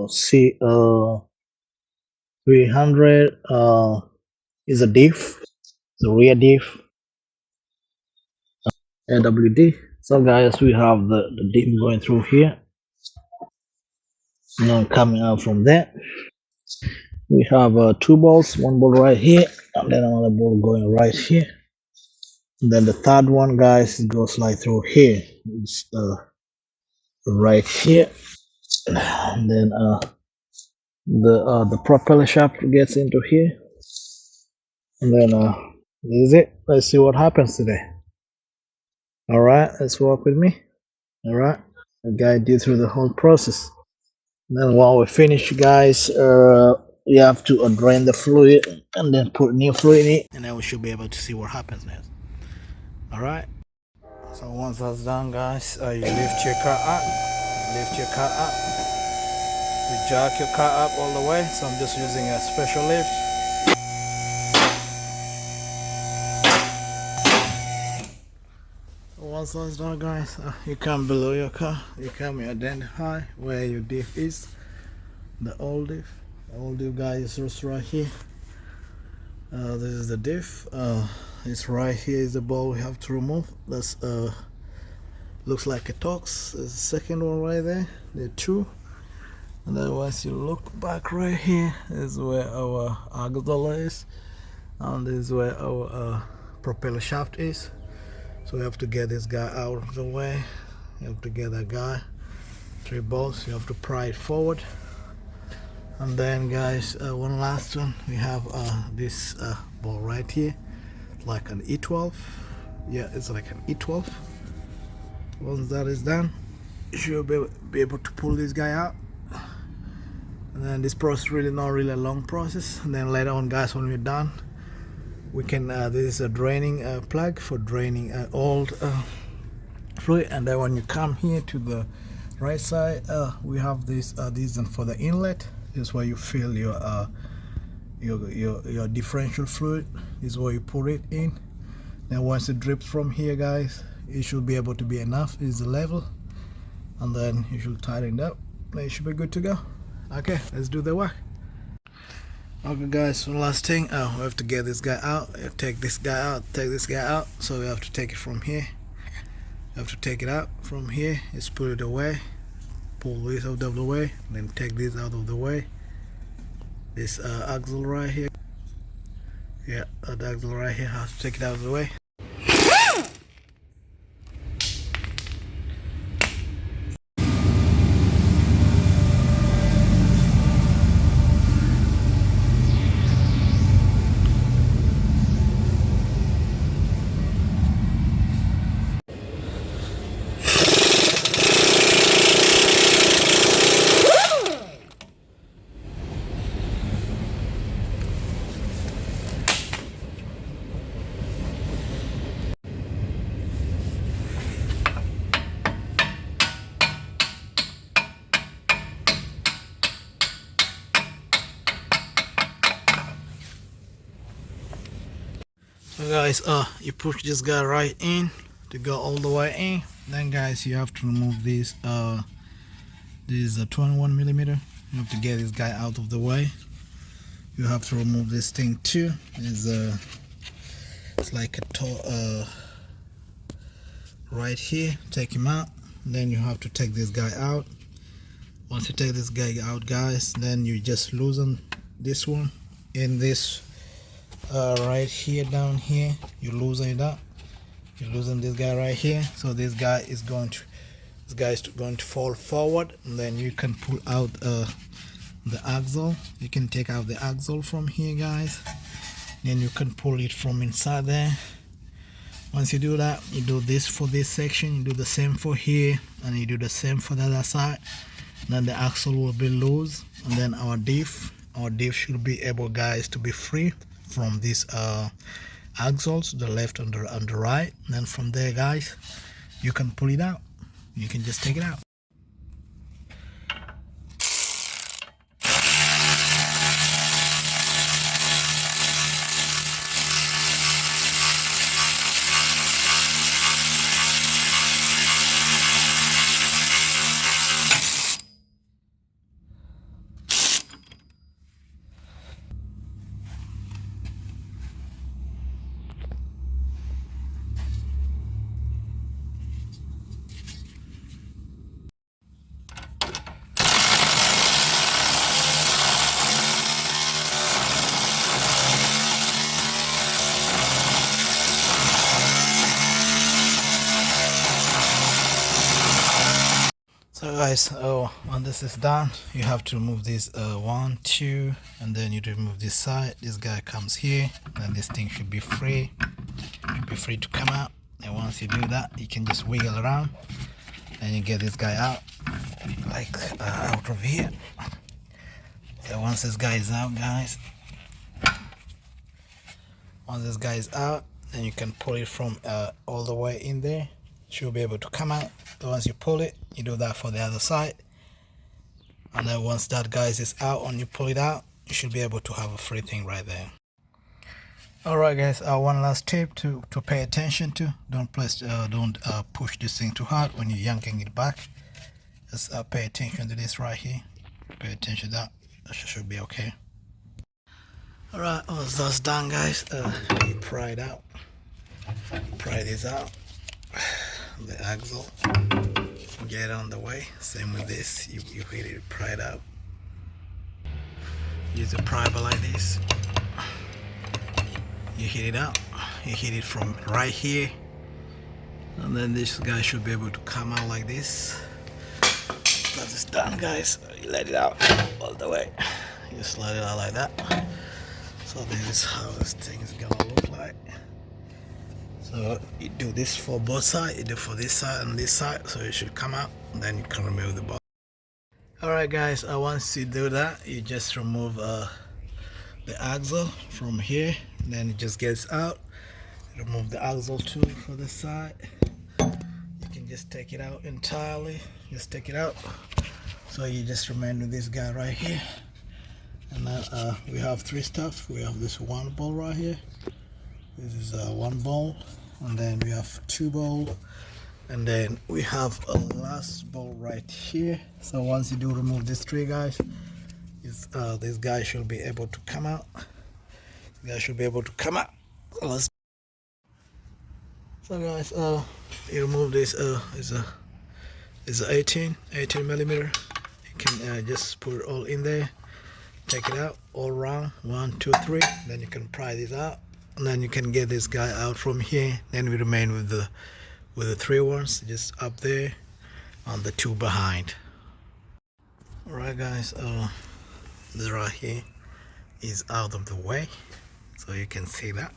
C300 is a diff, the rear diff, AWD. So guys, we have the diff going through here, and then coming out from there. We have two balls, one ball right here, and then another ball going right here. And then the third one, guys, it goes like through here. It's right here, and then the propeller shaft gets into here, and then this is it. Let's see what happens today. All right, let's walk with me. All right, I'll guide you through the whole process. And then while we finish, guys, you have to drain the fluid and then put new fluid in it, and then we should be able to see what happens next. All right. So once that's done, guys, you lift your car up. Lift your car up. You jack your car up all the way. So I'm just using a special lift. Once that's done, guys, you come below your car. You come, you identify where your diff is. The old diff. The old diff, guys, is just right here. This is the diff. It's right here is the ball we have to remove. That's looks like a tox. There's the second one right there. There are two. And then once you look back right here is where our axle is, and this is where our propeller shaft is. So we have to get this guy out of the way. You have to get that guy. 3 bolts. You have to pry it forward. And then, guys, one last one. We have this ball right here, like an E12. Yeah, it's like an E12. Once that is done, you should be able to pull this guy out. And then this process really not really a long process. And then later on, guys, when we're done, we can this is a draining plug for draining old fluid. And then when you come here to the right side, we have this these for the inlet. This is where you fill your differential fluid. This is where you put it in. Then once it drips from here, guys, it should be able to be enough. Is the level, and then you should tighten it up. Then you should be good to go. Okay, let's do the work. Okay, guys, one last thing. We have to get this guy out. Take this guy out. Take this guy out. So we have to take it from here. You have to take it out from here. Just put it away. Pull this out of the way. Then take this out of the way. This axle right here. Yeah, the axle right here. Have to take it out of the way. So guys, you push this guy right in to go all the way in. Then guys, you have to remove this this is a 21 millimeter. You have to get this guy out of the way. You have to remove this thing too. It's like a right here. Take him out. Then you have to take this guy out. Once you take this guy out, guys, then you just loosen this one in this right here, down here. You loosen it up. You loosen this guy right here. So this guy is going to fall forward, and then you can pull out the axle. You can take out the axle from here, guys. Then you can pull it from inside there. Once you do that, you do this for this section. You do the same for here, and you do the same for the other side. Then the axle will be loose, and then our diff should be able, guys, to be free from these axles, the left and the right. And then from there, guys, you can pull it out. You can just take it out. So guys, when this is done, you have to remove this 1, 2, and then you remove this side. This guy comes here, and this thing should be free. Be free to come out. And once you do that, you can just wiggle around, and you get this guy out, like out of here. So once this guy is out, guys, once this guy is out, then you can pull it from all the way in there. Should be able to come out. So once you pull it, you do that for the other side, and then once that guys is out and you pull it out, you should be able to have a free thing right there. Alright guys, one last tip to pay attention to: don't push this thing too hard when you're yanking it back. Just pay attention to this right here. Pay attention to that. That should be okay. Alright, once that's done, guys, you pry it out. Pry this out. The axle, get it on the way. Same with this, you hit it, pry it out. Use a prybar like this. You hit it out. You hit it from right here, and then this guy should be able to come out like this. Once it's done, guys, you let it out all the way. You slide it out like that. So this is how this thing is gonna look like. So you do this for both sides, you do for this side and this side, so it should come out, and then you can remove the box. Alright guys, once you do that, you just remove the axle from here, and then it just gets out. Remove the axle too for this side. You can just take it out entirely, just take it out. So you just remain with this guy right here. And then we have 3 stuff. We have this 1 ball right here. This is 1 ball, and then we have 2 ball, and then we have a last ball right here. So once you do remove these 3 guys, this guy should be able to come out. This guy should be able to come out. So guys, you remove this. Is a 18 millimeter. You can just put it all in there. Take it out all around. 1, 2, 3. Then you can pry this out. And then you can get this guy out from here. Then we remain with the 3 ones just up there on the 2 behind. Alright guys, this right here is out of the way, so you can see that.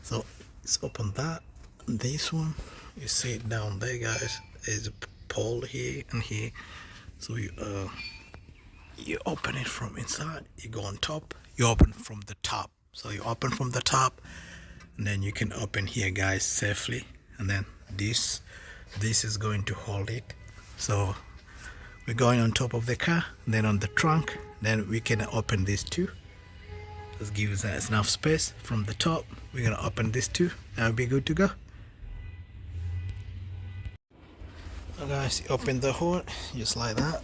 So let's open that. This one, you see it down there, guys. There's a pole here and here. So you open it from inside. You go on top. You open from the top. So you open from the top, and then you can open here, guys, safely. And then this is going to hold it. So we're going on top of the car, then on the trunk, then we can open this too. Just give us enough space from the top. We're gonna open this too. That'll be good to go. So guys, you open the hood just like that.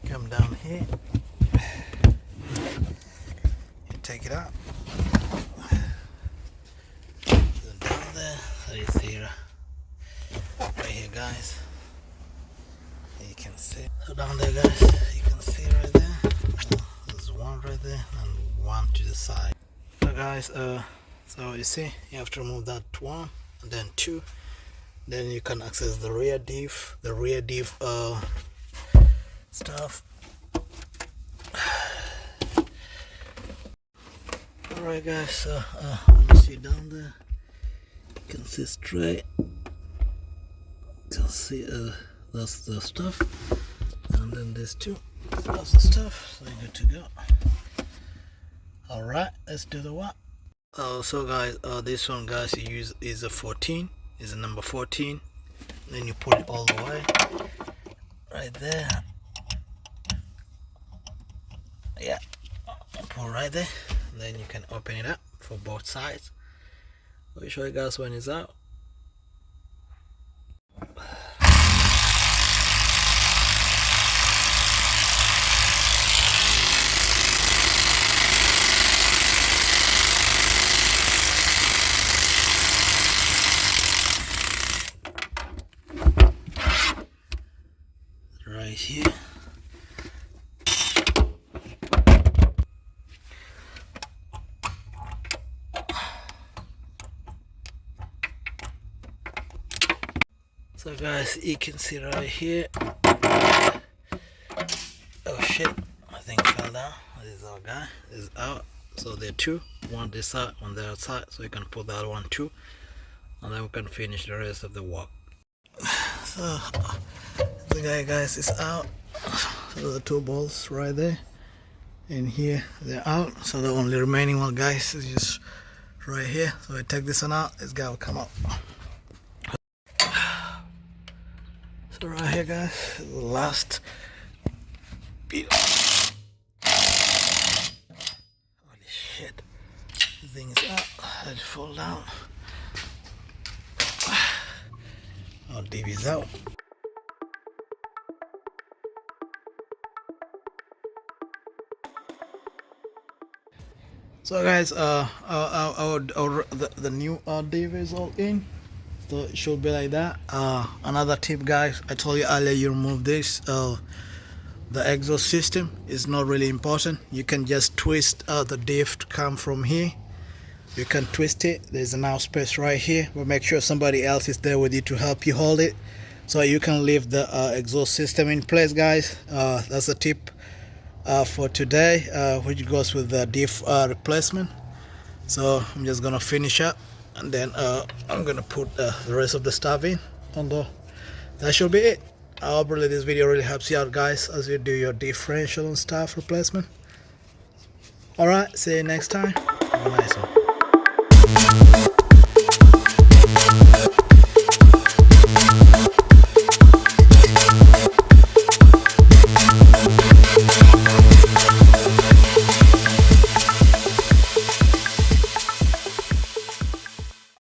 Come down here. Take it out. Then down there, so you see right here, guys. You can see. So down there, guys, you can see right there. There's 1 right there and 1 to the side. So guys, so you see, you have to remove that 1 and then 2. Then you can access the rear diff, stuff. Alright guys, so you see down there, you can see straight, you can see that's the stuff, and then this too, that's the stuff, so you're good to go. Alright, let's do the what. So guys, this one, guys, you use is a 14, is a number 14, then you put it all the way right there, yeah, pull right there. Then you can open it up for both sides. Let me show you guys when it's out. Right here. So guys, you can see right here. Oh shit, my thing fell down. This is our guy, this is out. So there are two, one this side, one the outside. So you can put that one too, and then we can finish the rest of the work. So the guy, guys, is out. So the two balls right there, and here they're out. So the only remaining one, guys, is just right here. So I take this one out, this guy will come out. So right here, guys, is the last bit. Holy shit, the thing is out. Let it fall down. Our DV's out. So guys, the new DV is all in. So it should be like that. Another tip, guys, I told you earlier, you remove this. The exhaust system is not really important. You can just twist the diff to come from here. You can twist it. There's an out space right here, but make sure somebody else is there with you to help you hold it, so you can leave the exhaust system in place, guys. That's a tip for today, which goes with the diff replacement. So I'm just gonna finish up, and then I'm gonna put the rest of the stuff in, and that should be it. I hope really this video really helps you out, guys, as you do your differential and stuff replacement. Alright, see you next time. Have a nice one.